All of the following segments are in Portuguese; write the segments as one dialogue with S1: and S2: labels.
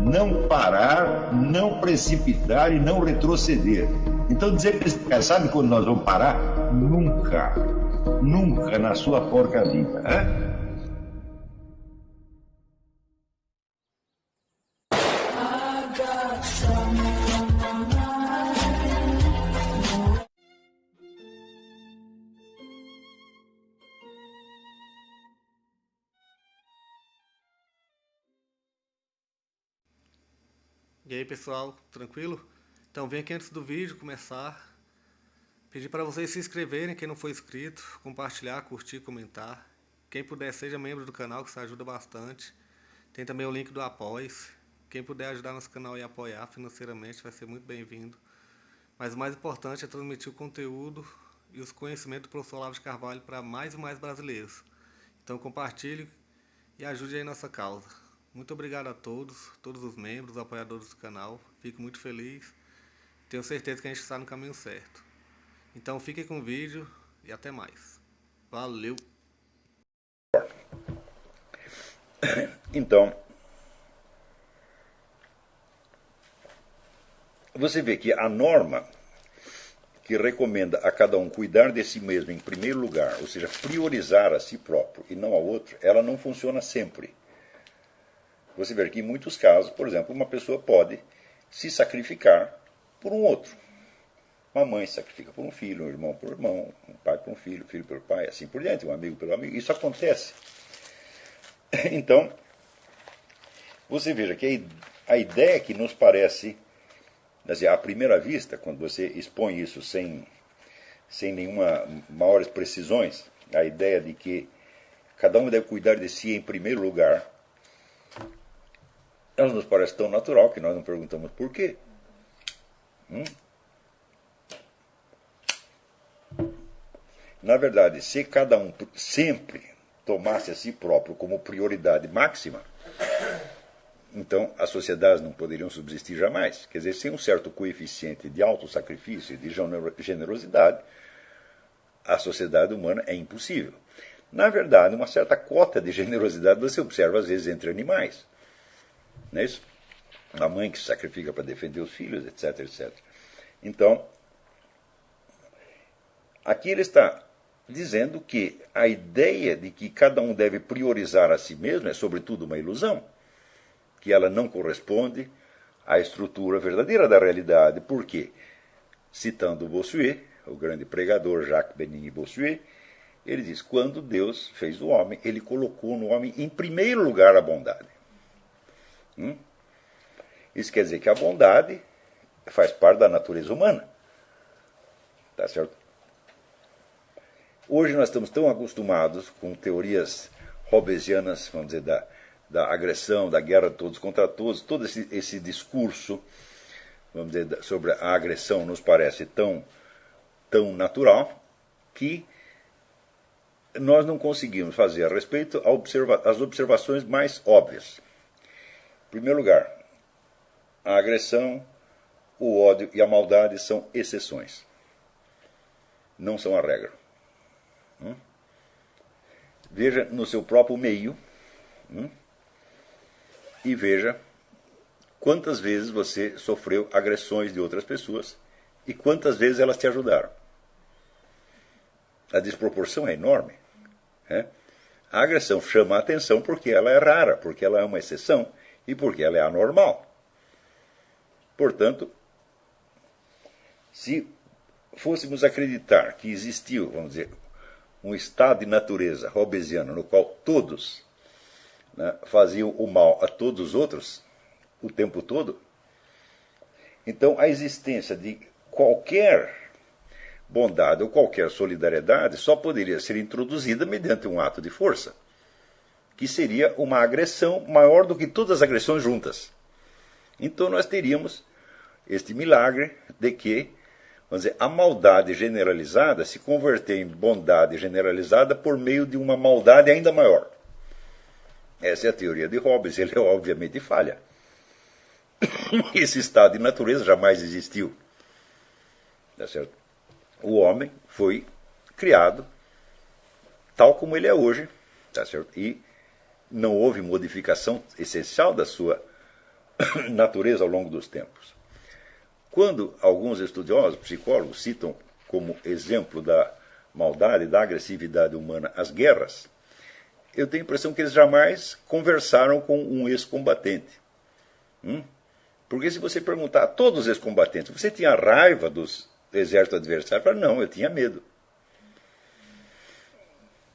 S1: não parar, não precipitar e não retroceder. Então dizer para esse cara, sabe quando nós vamos parar? Nunca. Nunca na sua porca vida. Né?
S2: E aí pessoal, tranquilo? Então vem aqui antes do vídeo começar, pedir para vocês se inscreverem, quem não for inscrito, compartilhar, curtir, comentar. Quem puder seja membro do canal, que isso ajuda bastante. Tem também o link do Apoia-se. Quem puder ajudar nosso canal e apoiar financeiramente vai ser muito bem-vindo. Mas o mais importante é transmitir o conteúdo e os conhecimentos do professor Olavo de Carvalho para mais e mais brasileiros. Então compartilhe e ajude aí nossa causa. Muito obrigado a todos os membros, apoiadores do canal. Fico muito feliz. Tenho certeza que a gente está no caminho certo. Então fiquem com o vídeo e até mais. Valeu!
S3: Então, você vê que a norma que recomenda a cada um cuidar de si mesmo em primeiro lugar, ou seja, priorizar a si próprio e não ao outro, ela não funciona sempre. Você vê que em muitos casos, por exemplo, uma pessoa pode se sacrificar por um outro. Uma mãe se sacrifica por um filho, um irmão por um irmão, um pai por um filho, filho pelo pai, assim por diante, um amigo pelo amigo. Isso acontece. Então, você veja que a ideia que nos parece, à primeira vista, quando você expõe isso sem nenhuma maiores precisões, a ideia de que cada um deve cuidar de si em primeiro lugar, ela nos parece tão natural que nós não perguntamos por quê. Na verdade, se cada um sempre tomasse a si próprio como prioridade máxima, então as sociedades não poderiam subsistir jamais. Quer dizer, sem um certo coeficiente de autossacrifício e de generosidade, a sociedade humana é impossível. Na verdade, uma certa cota de generosidade você observa às vezes entre animais. Não é isso? A mãe que se sacrifica para defender os filhos, etc, etc. Então, aqui ele está dizendo que a ideia de que cada um deve priorizar a si mesmo é sobretudo uma ilusão, que ela não corresponde à estrutura verdadeira da realidade. Por quê? Citando Bossuet, o grande pregador Jacques Benigni Bossuet, ele diz, quando Deus fez o homem, ele colocou no homem em primeiro lugar a bondade. Isso quer dizer que a bondade faz parte da natureza humana. Tá certo? Hoje nós estamos tão acostumados com teorias hobbesianas, vamos dizer, da agressão, da guerra de todos contra todos, todo esse discurso, vamos dizer, sobre a agressão nos parece tão natural que nós não conseguimos fazer a respeito as observações mais óbvias. Em primeiro lugar, a agressão, o ódio e a maldade são exceções. Não são a regra. Veja no seu próprio meio e veja quantas vezes você sofreu agressões de outras pessoas e quantas vezes elas te ajudaram. A desproporção é enorme. A agressão chama a atenção porque ela é rara, porque ela é uma exceção e porque ela é anormal. Portanto, se fôssemos acreditar que existiu, vamos dizer, um estado de natureza hobbesiano no qual todos faziam o mal a todos os outros o tempo todo, então a existência de qualquer bondade ou qualquer solidariedade só poderia ser introduzida mediante um ato de força, que seria uma agressão maior do que todas as agressões juntas. Então nós teríamos este milagre de que, vamos dizer, a maldade generalizada se converter em bondade generalizada por meio de uma maldade ainda maior. Essa é a teoria de Hobbes, ele obviamente falha. Esse estado de natureza jamais existiu. Tá certo? O homem foi criado tal como ele é hoje, tá certo? E não houve modificação essencial da sua natureza ao longo dos tempos. Quando alguns estudiosos, psicólogos, citam como exemplo da maldade, da agressividade humana as guerras, eu tenho a impressão que eles jamais conversaram com um ex-combatente. Porque se você perguntar a todos os ex-combatentes, você tinha raiva dos exércitos adversários? Fala, não, eu tinha medo.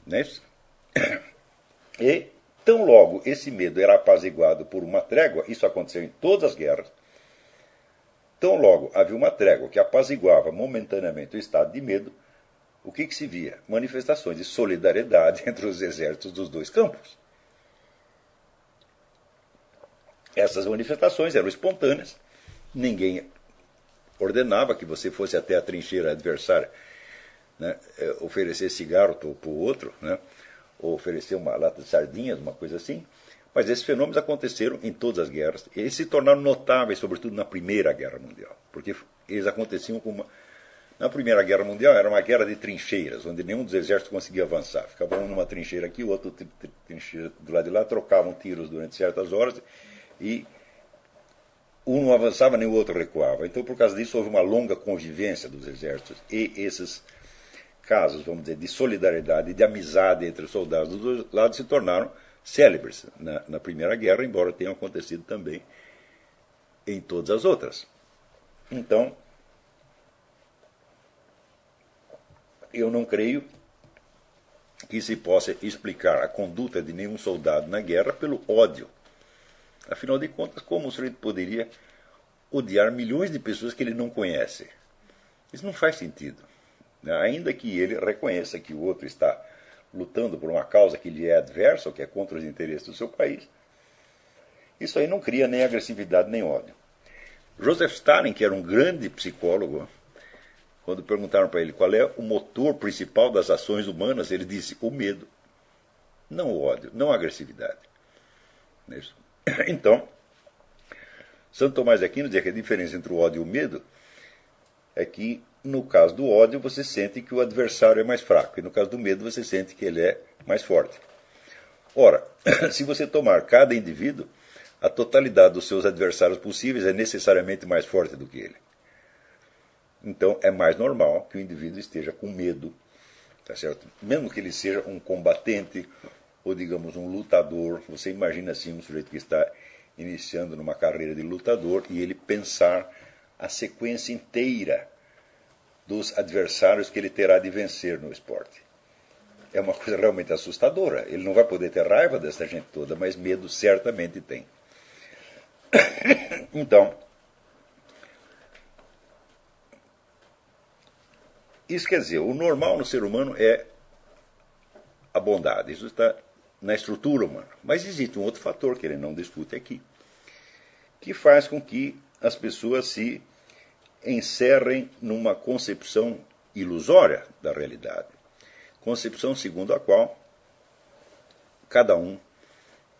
S3: Não é isso? E tão logo esse medo era apaziguado por uma trégua, isso aconteceu em todas as guerras, tão logo havia uma trégua que apaziguava momentaneamente o estado de medo, o que se via? Manifestações de solidariedade entre os exércitos dos dois campos. Essas manifestações eram espontâneas, ninguém ordenava que você fosse até a trincheira adversária, né, oferecer cigarro para o outro, né, ou oferecer uma lata de sardinhas, uma coisa assim. Mas esses fenômenos aconteceram em todas as guerras. Eles se tornaram notáveis, sobretudo na Primeira Guerra Mundial, porque eles aconteciam com uma... Na Primeira Guerra Mundial era uma guerra de trincheiras, onde nenhum dos exércitos conseguia avançar. Ficava um numa trincheira aqui, o outro trincheira do lado de lá, trocavam tiros durante certas horas e um não avançava nem o outro recuava. Então, por causa disso, houve uma longa convivência dos exércitos e esses casos, vamos dizer, de solidariedade e de amizade entre os soldados dos dois lados se tornaram célebres na Primeira Guerra, embora tenham acontecido também em todas as outras. Então, eu não creio que se possa explicar a conduta de nenhum soldado na guerra pelo ódio. Afinal de contas, como o sujeito poderia odiar milhões de pessoas que ele não conhece? Isso não faz sentido. Ainda que ele reconheça que o outro está lutando por uma causa que lhe é adversa, ou que é contra os interesses do seu país, isso aí não cria nem agressividade nem ódio. Joseph Stalin, que era um grande psicólogo, quando perguntaram para ele qual é o motor principal das ações humanas, ele disse o medo, não o ódio, não a agressividade. Não é isso? Então, Santo Tomás de Aquino dizia que a diferença entre o ódio e o medo é que, no caso do ódio, você sente que o adversário é mais fraco, e no caso do medo, você sente que ele é mais forte. Ora, se você tomar cada indivíduo, a totalidade dos seus adversários possíveis é necessariamente mais forte do que ele. Então, é mais normal que o indivíduo esteja com medo, tá certo? Mesmo que ele seja um combatente ou, digamos, um lutador. Você imagina assim um sujeito que está iniciando numa carreira de lutador e ele pensar a sequência inteira dos adversários que ele terá de vencer no esporte. É uma coisa realmente assustadora. Ele não vai poder ter raiva dessa gente toda, mas medo certamente tem. Então, isso quer dizer, o normal no ser humano é a bondade. Isso está na estrutura humana. Mas existe um outro fator que ele não discute aqui, que faz com que as pessoas se encerrem numa concepção ilusória da realidade. Concepção segundo a qual cada um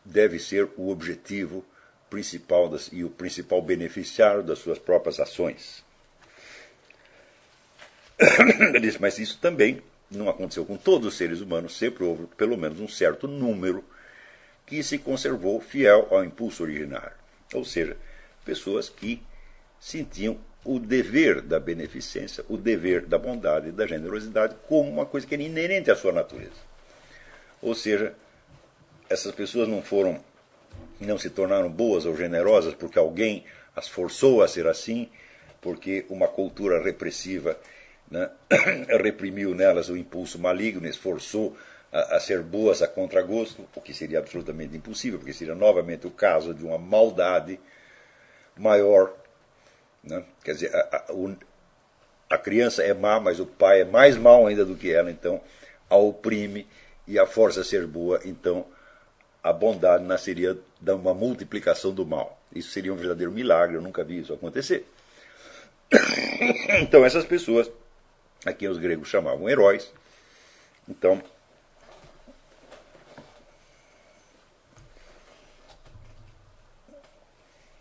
S3: deve ser o objetivo principal e o principal beneficiário das suas próprias ações. Ele disse, mas isso também não aconteceu com todos os seres humanos, sempre houve pelo menos um certo número que se conservou fiel ao impulso originário. Ou seja, pessoas que sentiam o dever da beneficência, o dever da bondade e da generosidade como uma coisa que era inerente à sua natureza. Ou seja, essas pessoas não se tornaram boas ou generosas porque alguém as forçou a ser assim, porque uma cultura repressiva, né, reprimiu nelas o impulso maligno, esforçou a ser boas a contragosto, o que seria absolutamente impossível, porque seria novamente o caso de uma maldade maior. Né? Quer dizer, a criança é má, mas o pai é mais mau ainda do que ela, então a oprime e a força a ser boa, então a bondade nasceria de uma multiplicação do mal. Isso seria um verdadeiro milagre, eu nunca vi isso acontecer. Então essas pessoas, a quem os gregos chamavam heróis, então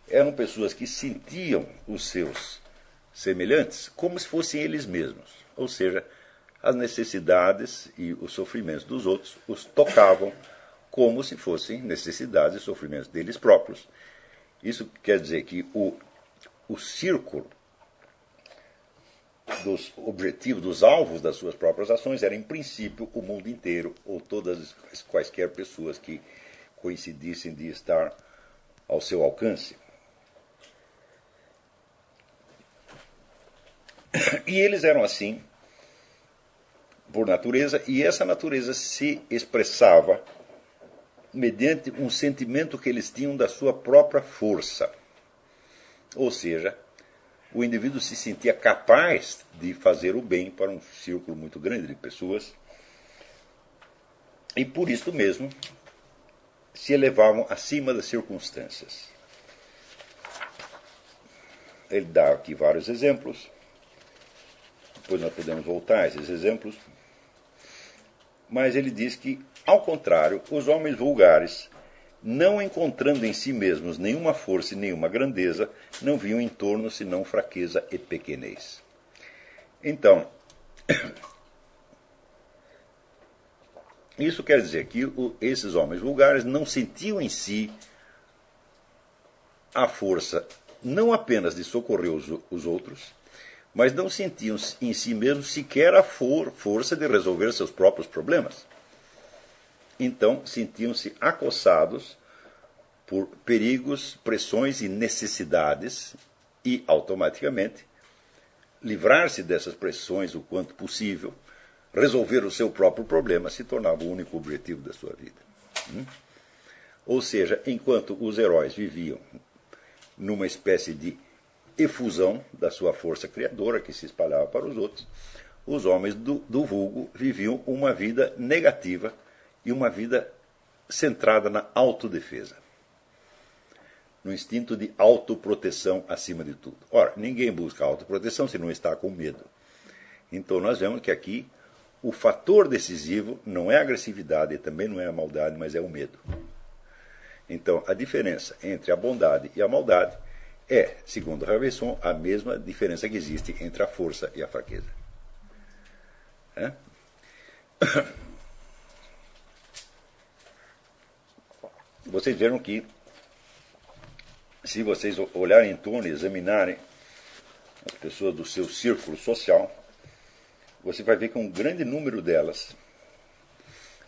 S3: eram pessoas que sentiam os seus semelhantes como se fossem eles mesmos. Ou seja, as necessidades e os sofrimentos dos outros os tocavam como se fossem necessidades e sofrimentos deles próprios. Isso quer dizer que o círculo dos objetivos, dos alvos das suas próprias ações era, em princípio, o mundo inteiro ou todas as quaisquer pessoas que coincidissem de estar ao seu alcance. E eles eram assim por natureza, e essa natureza se expressava mediante um sentimento que eles tinham da sua própria força. Ou seja, o indivíduo se sentia capaz de fazer o bem para um círculo muito grande de pessoas, e por isso mesmo se elevavam acima das circunstâncias. Ele dá aqui vários exemplos, depois nós podemos voltar a esses exemplos, mas ele diz que, ao contrário, os homens vulgares, não encontrando em si mesmos nenhuma força e nenhuma grandeza, não viam em torno senão fraqueza e pequenez. Então, isso quer dizer que esses homens vulgares não sentiam em si a força não apenas de socorrer os outros, mas não sentiam em si mesmos sequer a força de resolver seus próprios problemas. Então, sentiam-se acossados por perigos, pressões e necessidades e, automaticamente, livrar-se dessas pressões o quanto possível, resolver o seu próprio problema, se tornava o único objetivo da sua vida. Ou seja, enquanto os heróis viviam numa espécie de efusão da sua força criadora, que se espalhava para os outros, os homens do vulgo viviam uma vida negativa e uma vida centrada na autodefesa, no instinto de autoproteção acima de tudo. Ora, ninguém busca autoproteção se não está com medo. Então nós vemos que aqui o fator decisivo não é a agressividade e também não é a maldade, mas é o medo. Então a diferença entre a bondade e a maldade é, segundo Raveisson, a mesma diferença que existe entre a força e a fraqueza. Vocês viram que, se vocês olharem em torno e examinarem as pessoas do seu círculo social, você vai ver que um grande número delas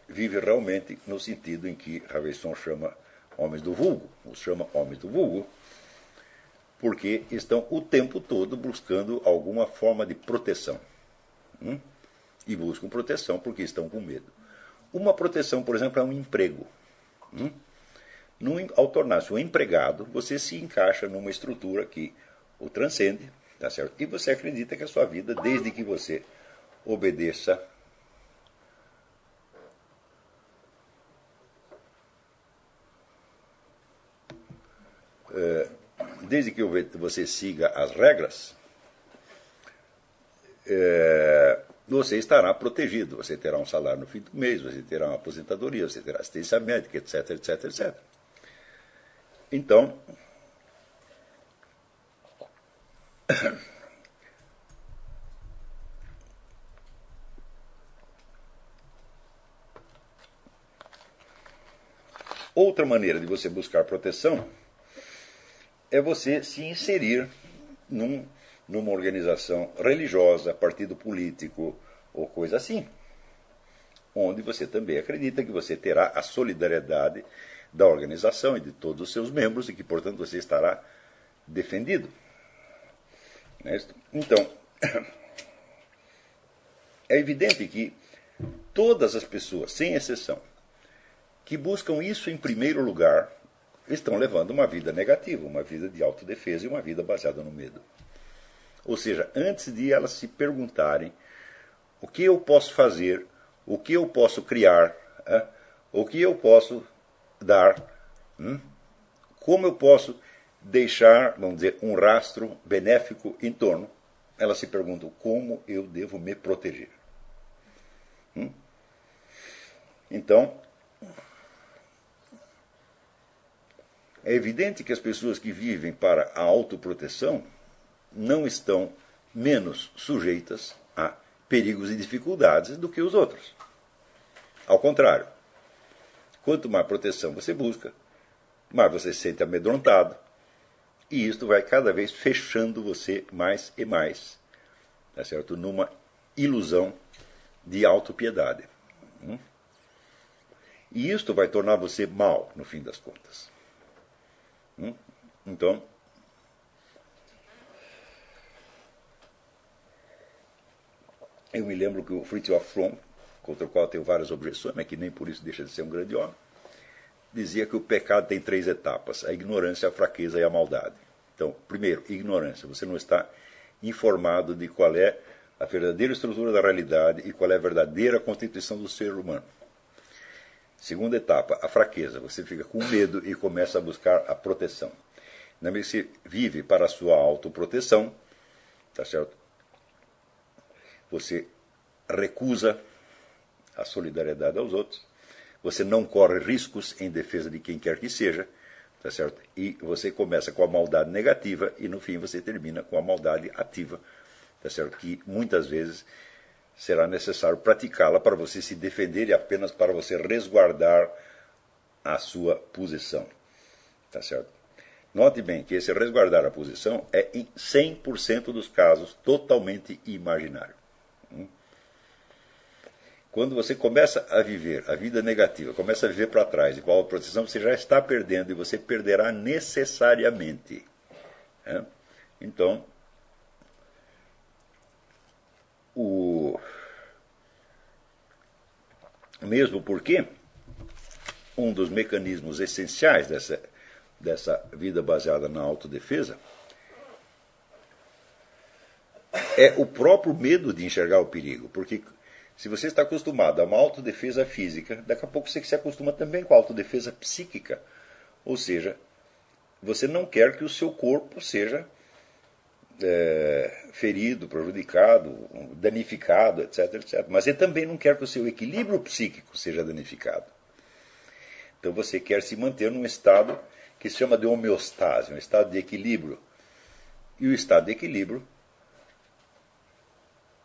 S3: vive realmente no sentido em que Raveisson chama homens do vulgo, os chama homens do vulgo, porque estão o tempo todo buscando alguma forma de proteção. E buscam proteção porque estão com medo. Uma proteção, por exemplo, é um emprego. Ao tornar-se um empregado, você se encaixa numa estrutura que o transcende, tá certo? E você acredita que a sua vida, desde que você obedeça desde que você siga as regras, você estará protegido. Você terá um salário no fim do mês, você terá uma aposentadoria, você terá assistência médica, etc, etc, etc. Então, outra maneira de você buscar proteção é você se inserir numa organização religiosa, partido político ou coisa assim, onde você também acredita que você terá a solidariedade da organização e de todos os seus membros e que, portanto, você estará defendido. Então, é evidente que todas as pessoas, sem exceção, que buscam isso em primeiro lugar, estão levando uma vida negativa, uma vida de autodefesa e uma vida baseada no medo. Ou seja, antes de elas se perguntarem o que eu posso fazer, o que eu posso criar, o que eu posso dar, como eu posso deixar, vamos dizer, um rastro benéfico em torno, elas se perguntam como eu devo me proteger. Então, é evidente que as pessoas que vivem para a autoproteção não estão menos sujeitas a perigos e dificuldades do que os outros. Ao contrário, quanto mais proteção você busca, mais você se sente amedrontado, E isto vai cada vez fechando você mais e mais, tá certo? Numa ilusão de autopiedade. E isto vai tornar você mal, no fim das contas. Então, eu me lembro que o Fritjof Fromm, contra o qual eu tenho várias objeções, mas que nem por isso deixa de ser um grande homem, dizia que o pecado tem 3 etapas: a ignorância, a fraqueza e a maldade. Então, primeiro, ignorância. Você não está informado de qual é a verdadeira estrutura da realidade e qual é a verdadeira constituição do ser humano. Segunda etapa, a fraqueza. Você fica com medo e começa a buscar a proteção. Na medida que você vive para a sua autoproteção, tá certo? Você recusa a solidariedade aos outros, você não corre riscos em defesa de quem quer que seja, tá certo? E você começa com a maldade negativa e no fim você termina com a maldade ativa, tá certo? Que muitas vezes será necessário praticá-la para você se defender e apenas para você resguardar a sua posição, tá certo? Note bem que esse resguardar a posição é em 100% dos casos totalmente imaginário. Quando você começa a viver a vida negativa, começa a viver para trás e com a proteção, você já está perdendo e você perderá necessariamente. Então, mesmo porque um dos mecanismos essenciais dessa vida baseada na autodefesa é o próprio medo de enxergar o perigo, porque se você está acostumado a uma autodefesa física, daqui a pouco você se acostuma também com a autodefesa psíquica. Ou seja, você não quer que o seu corpo seja ferido, prejudicado, danificado, etc, etc. Mas você também não quer que o seu equilíbrio psíquico seja danificado. Então você quer se manter num estado que se chama de homeostase, um estado de equilíbrio. E o estado de equilíbrio,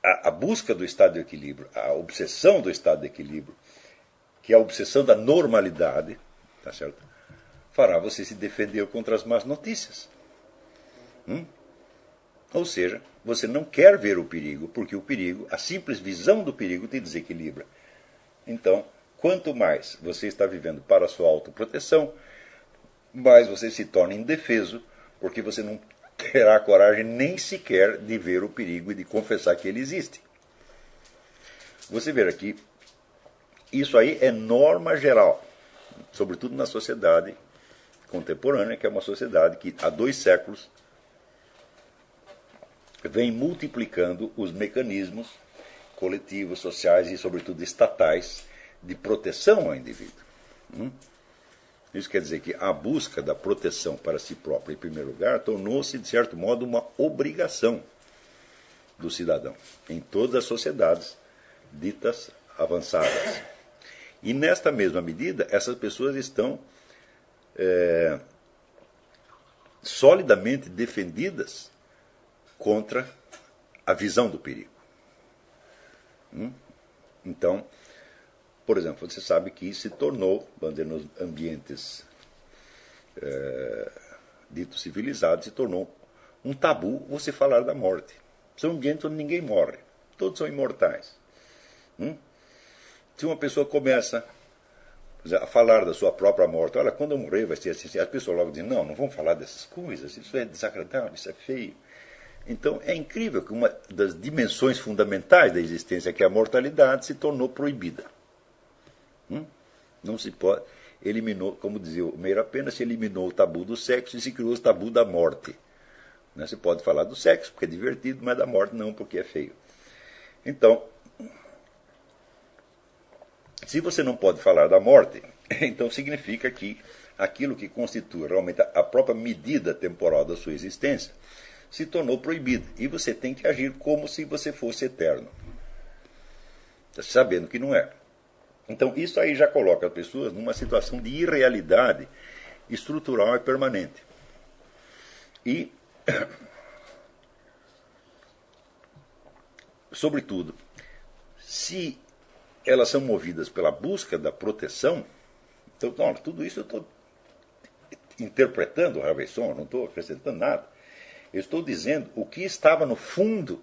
S3: a busca do estado de equilíbrio, a obsessão do estado de equilíbrio, que é a obsessão da normalidade, tá certo? Fará você se defender contra as más notícias. Ou seja, você não quer ver o perigo, porque o perigo, a simples visão do perigo te desequilibra. Então, quanto mais você está vivendo para a sua autoproteção, mais você se torna indefeso, porque você não terá coragem nem sequer de ver o perigo e de confessar que ele existe. Você vê aqui, isso aí é norma geral, sobretudo na sociedade contemporânea, que é uma sociedade que há 2 séculos vem multiplicando os mecanismos coletivos, sociais e, sobretudo, estatais de proteção ao indivíduo. Isso quer dizer que a busca da proteção para si próprio, em primeiro lugar, tornou-se, de certo modo, uma obrigação do cidadão em todas as sociedades ditas avançadas. E, nesta mesma medida, essas pessoas estão solidamente defendidas contra a visão do perigo. Então, por exemplo, você sabe que se tornou, nos ambientes ditos civilizados, se tornou um tabu você falar da morte. São ambientes onde ninguém morre, todos são imortais. Se uma pessoa começa a falar da sua própria morte, olha, quando eu morrer vai ser assim, as pessoas logo dizem, não vamos falar dessas coisas, isso é desagradável, isso é feio. Então é incrível que uma das dimensões fundamentais da existência, que é a mortalidade, se tornou proibida. Não se pode, eliminou, como dizia o Meira Pena, se eliminou o tabu do sexo e se criou o tabu da morte. Se pode falar do sexo porque é divertido, mas da morte não, porque é feio. Então, se você não pode falar da morte, então significa que aquilo que constitui realmente a própria medida temporal da sua existência se tornou proibido. E você tem que agir como se você fosse eterno, sabendo que não é. Então isso aí já coloca as pessoas numa situação de irrealidade estrutural e permanente. E, sobretudo, se elas são movidas pela busca da proteção, então, olha, tudo isso eu estou interpretando o Raveição, não estou acrescentando nada. Eu estou dizendo o que estava no fundo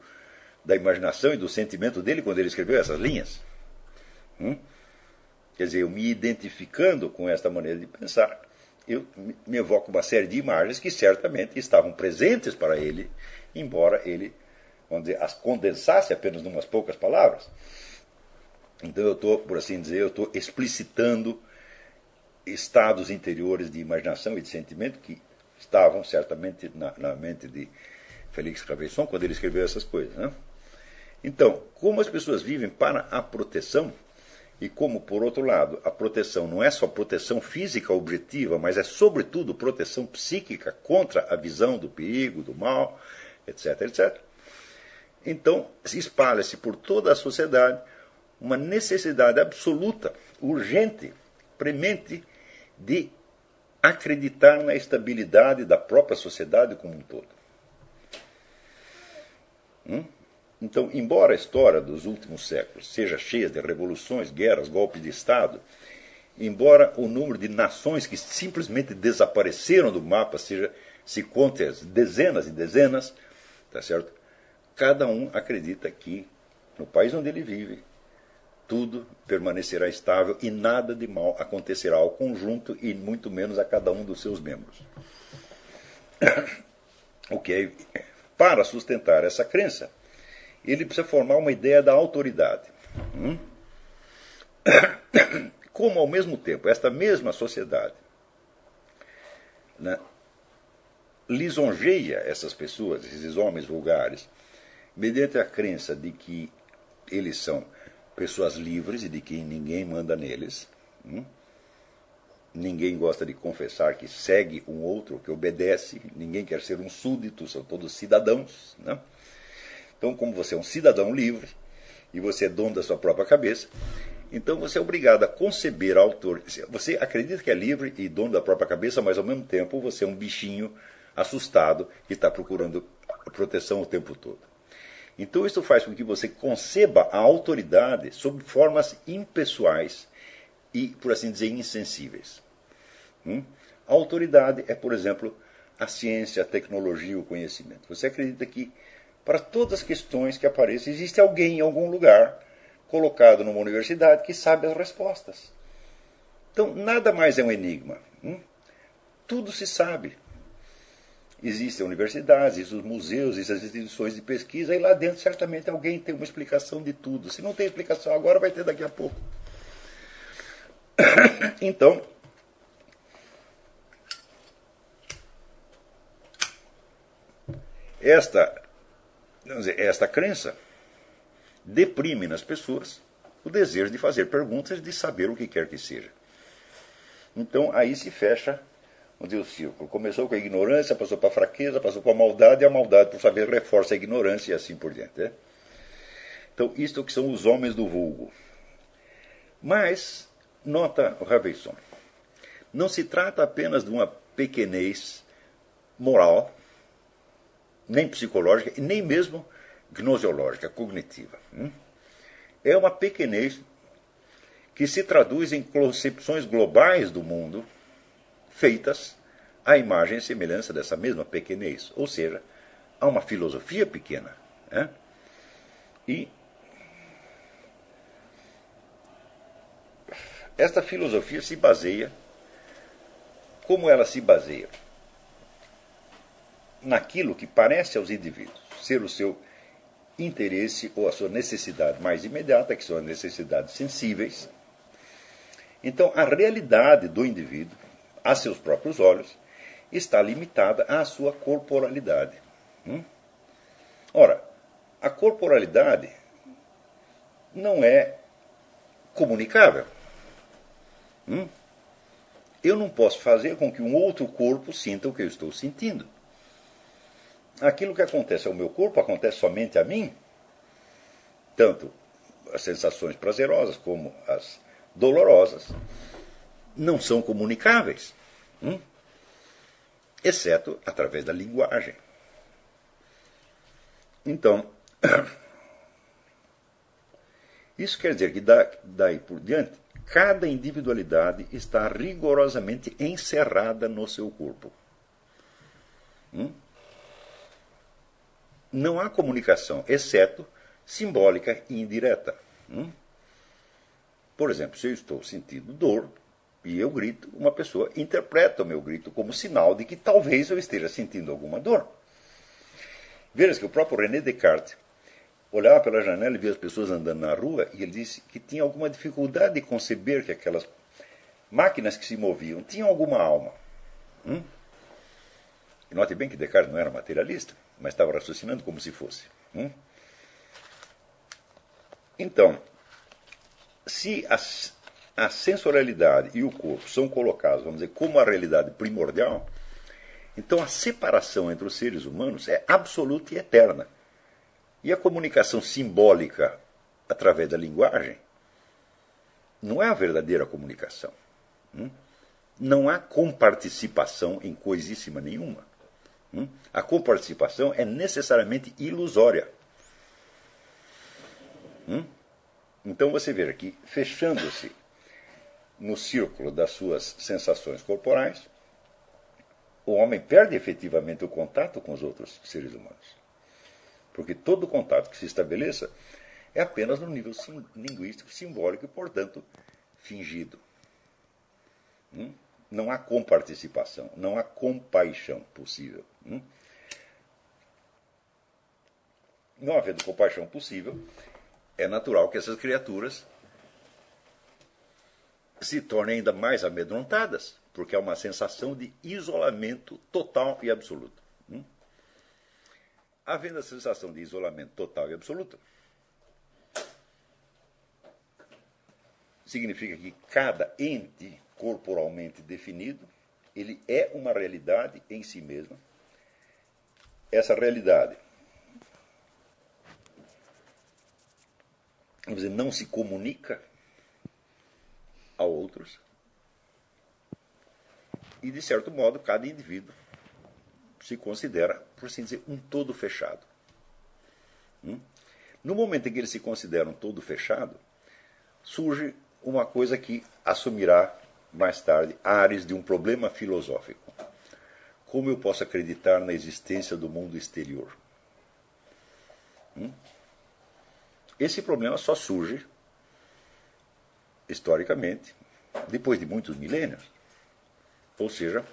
S3: da imaginação e do sentimento dele quando ele escreveu essas linhas. Quer dizer, eu me identificando com esta maneira de pensar, eu me evoco uma série de imagens que certamente estavam presentes para ele, embora ele, vamos dizer, as condensasse apenas em umas poucas palavras. Então eu estou, por assim dizer, eu estou explicitando estados interiores de imaginação e de sentimento que estavam certamente na mente de Félix Raveição quando ele escreveu essas coisas, né? Então, como as pessoas vivem para a proteção, e como, por outro lado, a proteção não é só proteção física objetiva, mas é, sobretudo, proteção psíquica contra a visão do perigo, do mal, etc., etc., então espalha-se por toda a sociedade uma necessidade absoluta, urgente, premente, de acreditar na estabilidade da própria sociedade como um todo. Então, embora a história dos últimos séculos seja cheia de revoluções, guerras, golpes de Estado, embora o número de nações que simplesmente desapareceram do mapa se conte as dezenas e dezenas, tá certo? Cada um acredita que, no país onde ele vive, tudo permanecerá estável e nada de mal acontecerá ao conjunto e muito menos a cada um dos seus membros. Ok? Para sustentar essa crença, ele precisa formar uma ideia da autoridade. Como, ao mesmo tempo, esta mesma sociedade, né, lisonjeia essas pessoas, esses homens vulgares, mediante a crença de que eles são pessoas livres e de que ninguém manda neles. Ninguém gosta de confessar que segue um outro, que obedece. Ninguém quer ser um súdito, são todos cidadãos, né? Então, como você é um cidadão livre e você é dono da sua própria cabeça, então você é obrigado a conceber a autoridade. Você acredita que é livre e dono da própria cabeça, mas ao mesmo tempo você é um bichinho assustado que está procurando proteção o tempo todo. Então isso faz com que você conceba a autoridade sob formas impessoais e, por assim dizer, insensíveis. A autoridade é, por exemplo, a ciência, a tecnologia, o conhecimento. Você acredita que para todas as questões que aparecem existe alguém em algum lugar colocado numa universidade que sabe as respostas. Então nada mais é um enigma. Tudo se sabe. Existem universidades, existem os museus, existem as instituições de pesquisa, e lá dentro certamente alguém tem uma explicação de tudo. Se não tem explicação agora, vai ter daqui a pouco. Então, esta crença deprime nas pessoas o desejo de fazer perguntas, de saber o que quer que seja. Então, aí se fecha o círculo. Começou com a ignorância, passou para a fraqueza, passou para a maldade, e a maldade, por saber, reforça a ignorância e assim por diante. Né? Então, isto é o que são os homens do vulgo. Mas, nota o Raveição, não se trata apenas de uma pequenez moral, nem psicológica, e nem mesmo gnoseológica, cognitiva. É uma pequenez que se traduz em concepções globais do mundo, feitas à imagem e semelhança dessa mesma pequenez. Ou seja, há uma filosofia pequena. Né? E esta filosofia se baseia, como ela se baseia? Naquilo que parece aos indivíduos ser o seu interesse ou a sua necessidade mais imediata, que são as necessidades sensíveis. Então, a realidade do indivíduo, a seus próprios olhos, está limitada à sua corporalidade. Ora, a corporalidade não é comunicável. Eu não posso fazer com que um outro corpo sinta o que eu estou sentindo. Aquilo que acontece ao meu corpo acontece somente a mim. Tanto as sensações prazerosas como as dolorosas não são comunicáveis, exceto através da linguagem. Então, isso quer dizer que daí por diante, Cada individualidade está rigorosamente encerrada no seu corpo. Não há comunicação, exceto simbólica e indireta. Por exemplo, se eu estou sentindo dor e eu grito, uma pessoa interpreta o meu grito como sinal de que talvez eu esteja sentindo alguma dor. Veja que o próprio René Descartes olhava pela janela e via as pessoas andando na rua e ele disse que tinha alguma dificuldade de conceber que aquelas máquinas que se moviam tinham alguma alma. E note bem que Descartes não era materialista, mas estava raciocinando como se fosse. Então, se a sensorialidade e o corpo são colocados, vamos dizer, como a realidade primordial, então a separação entre os seres humanos é absoluta e eterna. E a comunicação simbólica através da linguagem não é a verdadeira comunicação. Não há comparticipação em coisíssima nenhuma. A comparticipação é necessariamente ilusória. Então você veja que, fechando-se no círculo das suas sensações corporais, o homem perde efetivamente o contato com os outros seres humanos. Porque todo contato que se estabeleça é apenas no nível linguístico, simbólico e, portanto, fingido. Não há comparticipação, não há compaixão possível. Não havendo compaixão possível, é natural que essas criaturas se tornem ainda mais amedrontadas, porque há uma sensação de isolamento total e absoluto. Havendo a sensação de isolamento total e absoluto, significa que cada ente corporalmente definido, ele é uma realidade em si mesmo. Essa realidade, vamos dizer, não se comunica a outros. E, de certo modo, cada indivíduo se considera, por assim dizer, um todo fechado. No momento em que ele se considera um todo fechado, surge uma coisa que assumirá mais tarde ares de um problema filosófico. Como eu posso acreditar na existência do mundo exterior? Esse problema só surge, historicamente, depois de muitos milênios. Ou seja,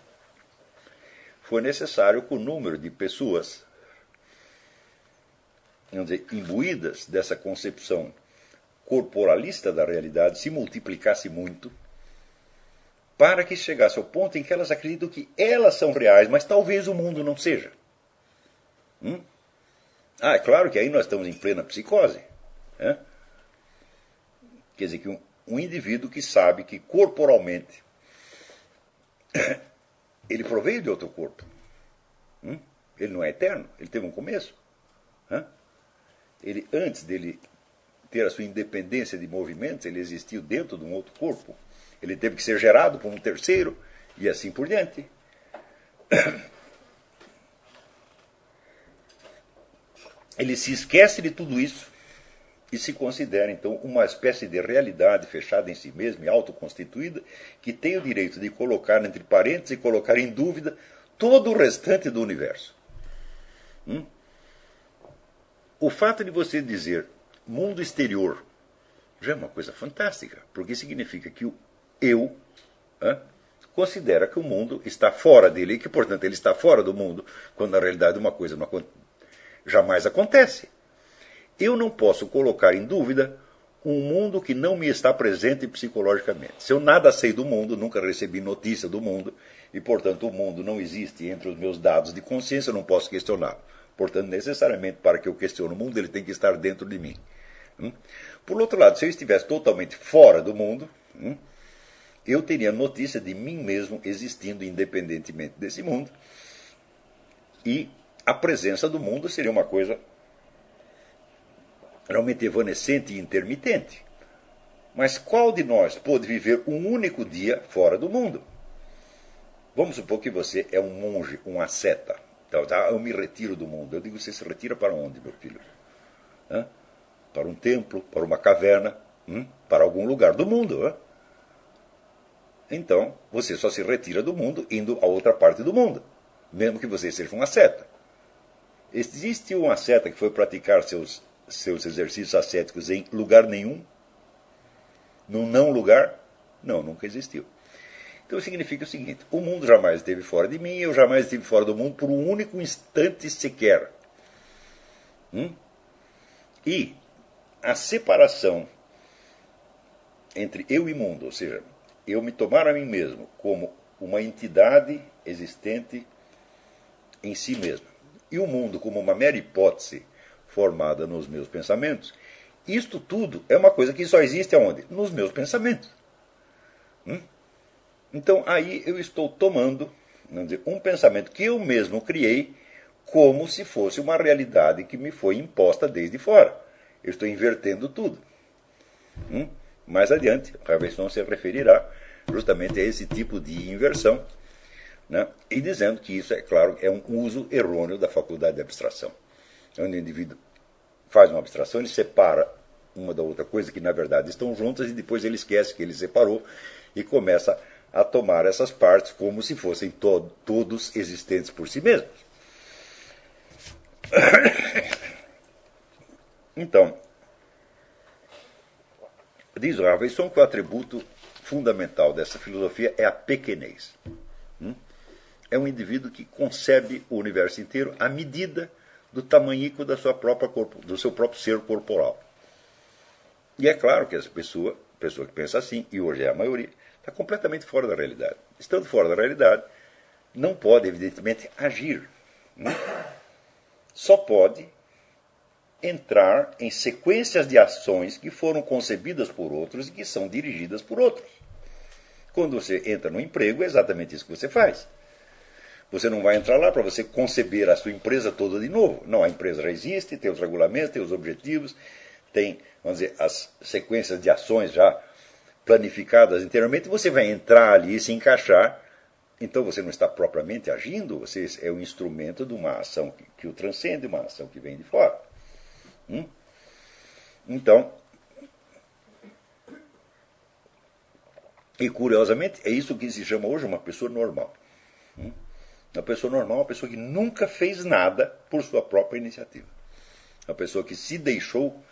S3: foi necessário que o número de pessoas, vamos dizer, imbuídas dessa concepção corporalista da realidade se multiplicasse muito, para que chegasse ao ponto em que elas acreditam que elas são reais, mas talvez o mundo não seja. É claro que aí nós estamos em plena psicose. Quer dizer, que um indivíduo que sabe que corporalmente ele proveio de outro corpo. Ele não é eterno, ele teve um começo. Ele, antes dele ter a sua independência de movimentos, ele existiu dentro de um outro corpo. Ele teve que ser gerado por um terceiro, e assim por diante. Ele se esquece de tudo isso e se considera, então, uma espécie de realidade fechada em si mesma e autoconstituída, que tem o direito de colocar entre parênteses e colocar em dúvida todo o restante do universo. O fato de você dizer mundo exterior já é uma coisa fantástica, porque significa que o eu considera que o mundo está fora dele e que, portanto, ele está fora do mundo, quando na realidade uma coisa jamais acontece. Eu não posso colocar em dúvida um mundo que não me está presente psicologicamente. Se eu nada sei do mundo, nunca recebi notícia do mundo, e, portanto, o mundo não existe entre os meus dados de consciência, eu não posso questioná-lo. Portanto, necessariamente, para que eu questione o mundo, ele tem que estar dentro de mim. Por outro lado, se eu estivesse totalmente fora do mundo, eu teria notícia de mim mesmo existindo independentemente desse mundo, e a presença do mundo seria uma coisa realmente evanescente e intermitente. Mas qual de nós pôde viver um único dia fora do mundo? Vamos supor que você é um monge, um asceta. Então, eu me retiro do mundo. Eu digo, você se retira para onde, meu filho? Para um templo, para uma caverna, para algum lugar do mundo. Então, você só se retira do mundo indo a outra parte do mundo, mesmo que você seja um asceta. Existe um asceta que foi praticar seus exercícios ascéticos em lugar nenhum? Num não lugar? Não, nunca existiu. Então significa o seguinte: o mundo jamais esteve fora de mim, eu jamais estive fora do mundo por um único instante sequer. E a separação entre eu e mundo, ou seja, eu me tomar a mim mesmo como uma entidade existente em si mesmo, e o mundo como uma mera hipótese formada nos meus pensamentos, isto tudo é uma coisa que só existe aonde? Nos meus pensamentos. Então aí eu estou tomando, vamos dizer, um pensamento que eu mesmo criei como se fosse uma realidade que me foi imposta desde fora. Eu estou invertendo tudo. Mais adiante, Ravesson se referirá justamente a esse tipo de inversão, né? E dizendo que isso, é claro, é um uso errôneo da faculdade de abstração. Onde o indivíduo faz uma abstração, ele separa uma da outra coisa que na verdade estão juntas e depois ele esquece que ele separou e começa a tomar essas partes como se fossem todos existentes por si mesmos. Então, diz o Ravesson que o atributo fundamental dessa filosofia é a pequenez. É um indivíduo que concebe o universo inteiro à medida do tamanhico do seu próprio ser corporal. E é claro que essa pessoa que pensa assim, e hoje é a maioria, está completamente fora da realidade. Estando fora da realidade, não pode, evidentemente, agir. Só pode entrar em sequências de ações que foram concebidas por outros e que são dirigidas por outros. Quando você entra no emprego, é exatamente isso que você faz. Você não vai entrar lá para você conceber a sua empresa toda de novo. Não, a empresa já existe, tem os regulamentos, tem os objetivos, tem, vamos dizer, as sequências de ações já planificadas anteriormente. Você vai entrar ali e se encaixar. Então você não está propriamente agindo, você é um instrumento de uma ação que o transcende, uma ação que vem de fora. Então, e curiosamente, é isso que se chama hoje uma pessoa normal. Uma pessoa normal é uma pessoa que nunca fez nada por sua própria iniciativa. Uma pessoa que se deixou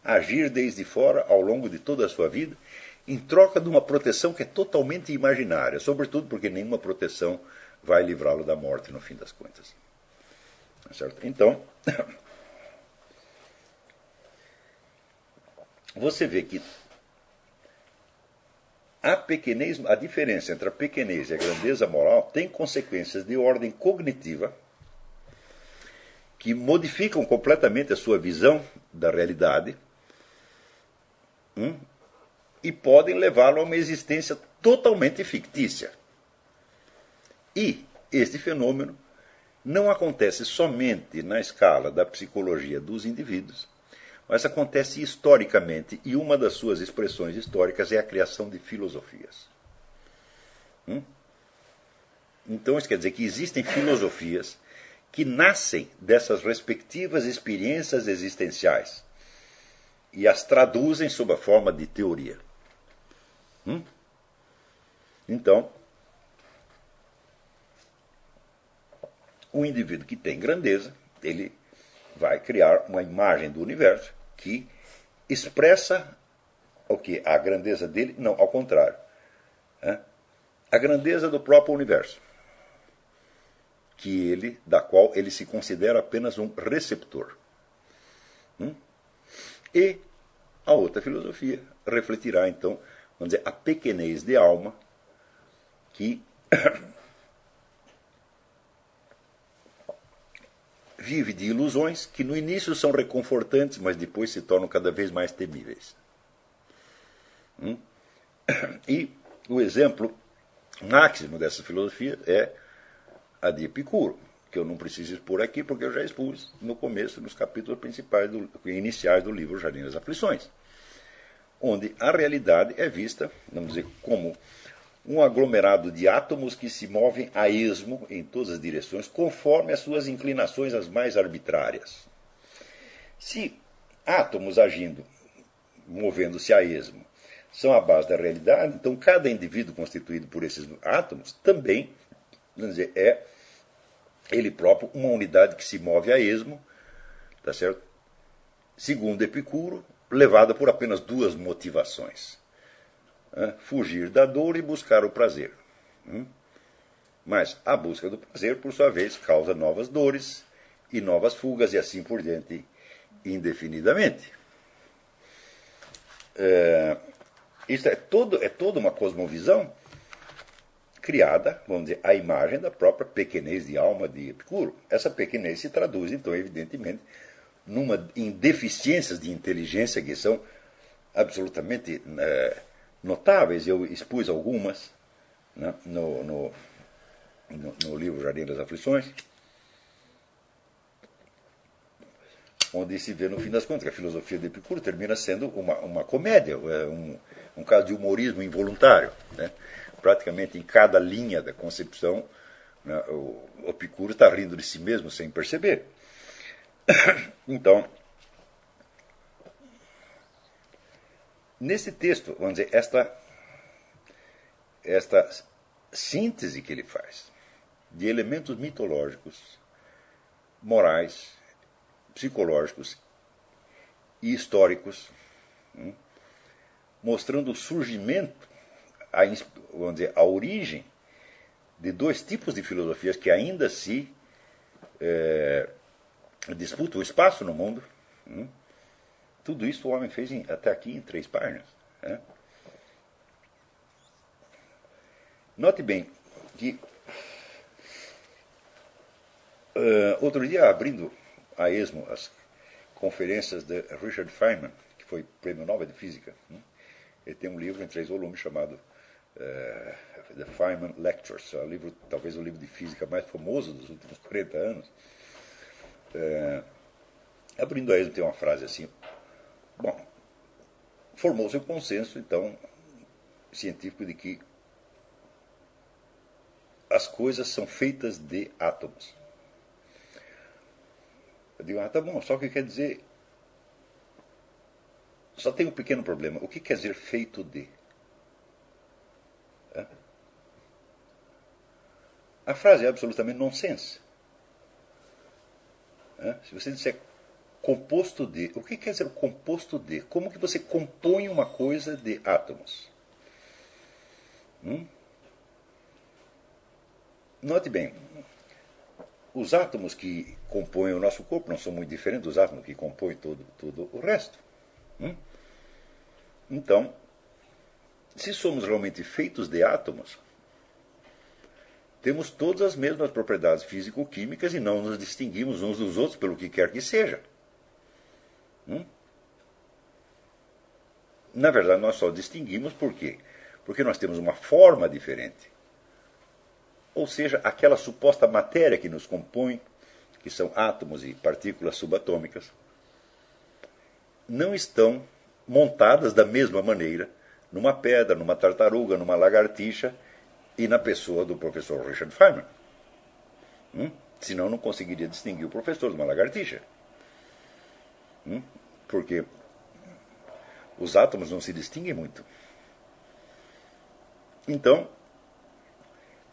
S3: agir desde fora ao longo de toda a sua vida, em troca de uma proteção que é totalmente imaginária, sobretudo porque nenhuma proteção vai livrá-lo da morte no fim das contas. Certo? Então, você vê que a diferença entre a pequenez e a grandeza moral tem consequências de ordem cognitiva que modificam completamente a sua visão da realidade e podem levá-lo a uma existência totalmente fictícia. E este fenômeno não acontece somente na escala da psicologia dos indivíduos, mas acontece historicamente, e uma das suas expressões históricas é a criação de filosofias. Então isso quer dizer que existem filosofias que nascem dessas respectivas experiências existenciais e as traduzem sob a forma de teoria. Então, o indivíduo que tem grandeza, ele vai criar uma imagem do universo que expressa o que? A grandeza dele? Não, ao contrário. A grandeza do próprio universo, da qual ele se considera apenas um receptor. E a outra filosofia refletirá, então, vamos dizer, a pequenez de alma que vive de ilusões que no início são reconfortantes, mas depois se tornam cada vez mais temíveis. E o exemplo máximo dessa filosofia é a de Epicuro, que eu não preciso expor aqui porque eu já expus no começo, nos capítulos principais iniciais do livro Jardim das Aflições, onde a realidade é vista, vamos dizer, como um aglomerado de átomos que se movem a esmo em todas as direções, conforme as suas inclinações as mais arbitrárias. Se átomos agindo, movendo-se a esmo, são a base da realidade. Então, cada indivíduo constituído por esses átomos também, vamos dizer, é ele próprio uma unidade que se move a esmo, tá certo? Segundo Epicuro, levada por apenas duas motivações: fugir da dor e buscar o prazer. Mas a busca do prazer, por sua vez, causa novas dores e novas fugas, e assim por diante, indefinidamente. Isso é toda uma cosmovisão criada, vamos dizer, à imagem da própria pequenez de alma de Epicuro. Essa pequenez se traduz, então, evidentemente, em deficiências de inteligência que são absolutamente notáveis. Eu expus algumas, né, no livro Jardim das Aflições, onde se vê, no fim das contas, que a filosofia de Epicuro termina sendo uma comédia, um caso de humorismo involuntário, né? Praticamente em cada linha da concepção, né, o Epicuro está rindo de si mesmo sem perceber. Então, nesse texto, vamos dizer, esta síntese que ele faz de elementos mitológicos, morais, psicológicos e históricos, mostrando o surgimento, vamos dizer, a origem de dois tipos de filosofias que ainda se disputam o espaço no mundo. Tudo isso o homem fez até aqui em 3 páginas. Note bem que outro dia, abrindo a esmo as conferências de Richard Feynman, que foi Prêmio Nobel de Física, ele tem um livro em 3 volumes chamado The Feynman Lectures, talvez o livro de física mais famoso dos últimos 40 anos. Abrindo a esmo tem uma frase assim: bom, formou-se um consenso, então, científico de que as coisas são feitas de átomos. Eu digo, tá bom, só que quer dizer... Só tem um pequeno problema. O que quer dizer feito de? A frase é absolutamente nonsense. Se você disser composto de... O que quer dizer composto de? Como que você compõe uma coisa de átomos? Note bem, os átomos que compõem o nosso corpo não são muito diferentes dos átomos que compõem todo o resto. Então, se somos realmente feitos de átomos, temos todas as mesmas propriedades físico-químicas e não nos distinguimos uns dos outros pelo que quer que seja. Na verdade, nós só distinguimos por quê? Porque nós temos uma forma diferente. Ou seja, aquela suposta matéria que nos compõe, que são átomos e partículas subatômicas, não estão montadas da mesma maneira numa pedra, numa tartaruga, numa lagartixa e na pessoa do professor Richard Feynman. Senão não conseguiria distinguir o professor de uma lagartixa. Porque os átomos não se distinguem muito. Então,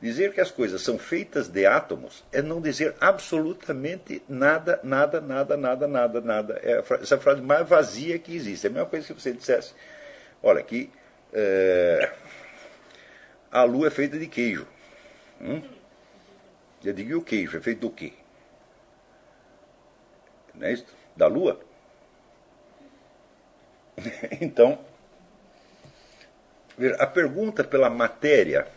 S3: dizer que as coisas são feitas de átomos é não dizer absolutamente nada, nada, nada, nada, nada, nada. É essa frase mais vazia que existe. É a mesma coisa que você dissesse: olha, aqui a lua é feita de queijo. Eu digo, e o queijo é feito do quê? Não é isso? Da lua? Então, a pergunta pela matéria,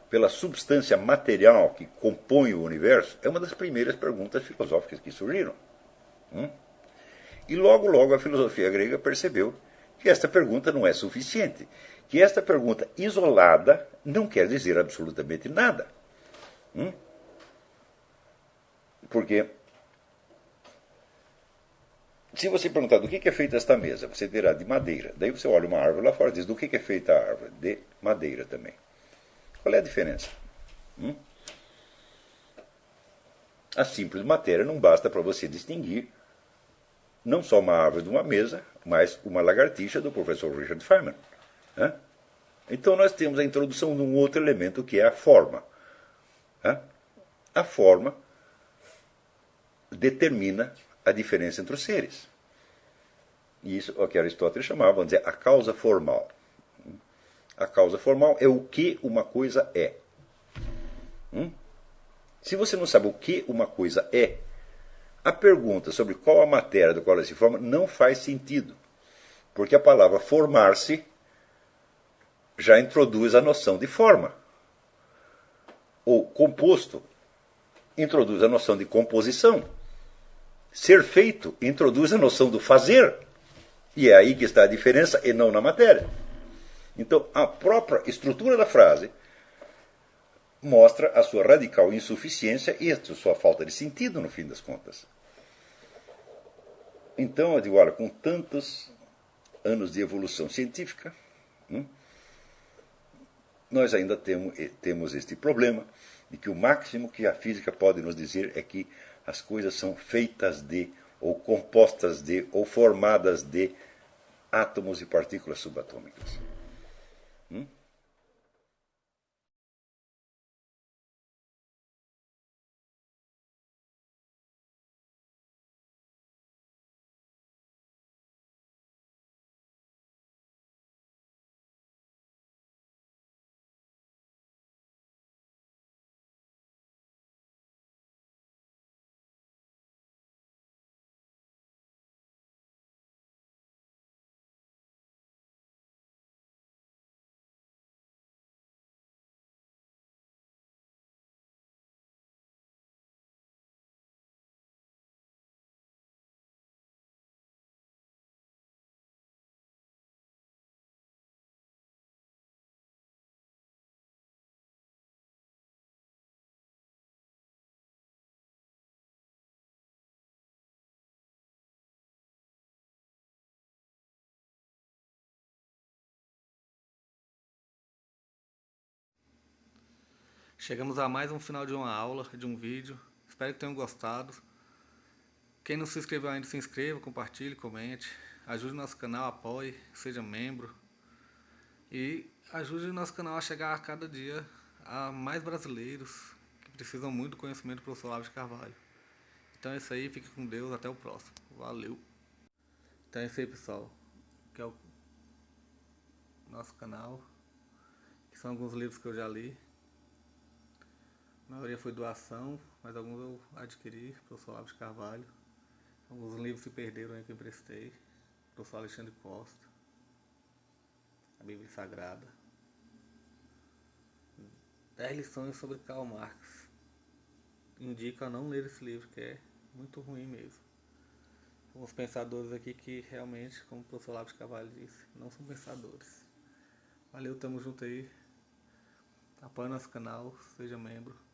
S3: pela substância material que compõe o universo, é uma das primeiras perguntas filosóficas que surgiram. E logo, logo a filosofia grega percebeu que esta pergunta não é suficiente, que esta pergunta isolada não quer dizer absolutamente nada. Porque se você perguntar do que é feita esta mesa, você dirá de madeira. Daí você olha uma árvore lá fora e diz, do que é feita a árvore? De madeira também. Qual é a diferença? A simples matéria não basta para você distinguir não só uma árvore de uma mesa, mas uma lagartixa do professor Richard Feynman. Né? Então nós temos a introdução de um outro elemento que é a forma. Né? A forma determina a diferença entre os seres. E isso é o que Aristóteles chamava, vamos dizer, a causa formal. A causa formal é o que uma coisa é. Se você não sabe o que uma coisa é, a pergunta sobre qual a matéria do qual ela se forma não faz sentido. Porque a palavra formar-se já introduz a noção de forma. Ou composto introduz a noção de composição. Ser feito introduz a noção do fazer. E é aí que está a diferença e não na matéria. Então, a própria estrutura da frase mostra a sua radical insuficiência e a sua falta de sentido, no fim das contas. Então, eu digo, olha, com tantos anos de evolução científica, nós ainda temos este problema de que o máximo que a física pode nos dizer é que as coisas são feitas de, ou compostas de, ou formadas de átomos e partículas subatômicas.
S2: Chegamos a mais um final de uma aula, de um vídeo. Espero que tenham gostado. Quem não se inscreveu ainda, se inscreva, compartilhe, comente. Ajude o nosso canal, apoie, seja membro. E ajude o nosso canal a chegar a cada dia a mais brasileiros que precisam muito do conhecimento do professor Olavo de Carvalho. Então é isso aí, fique com Deus, até o próximo. Valeu! Então é isso aí, pessoal. Que é o nosso canal. Que são alguns livros que eu já li. A maioria foi doação, mas alguns eu adquiri, professor Olavo de Carvalho. Alguns livros se perderam aí que eu emprestei. Professor Alexandre Costa. A Bíblia Sagrada. 10 lições sobre Karl Marx. Indico a não ler esse livro, que é muito ruim mesmo. Alguns pensadores aqui que realmente, como o professor Olavo de Carvalho disse, não são pensadores. Valeu, tamo junto aí. Apoie nosso canal, seja membro.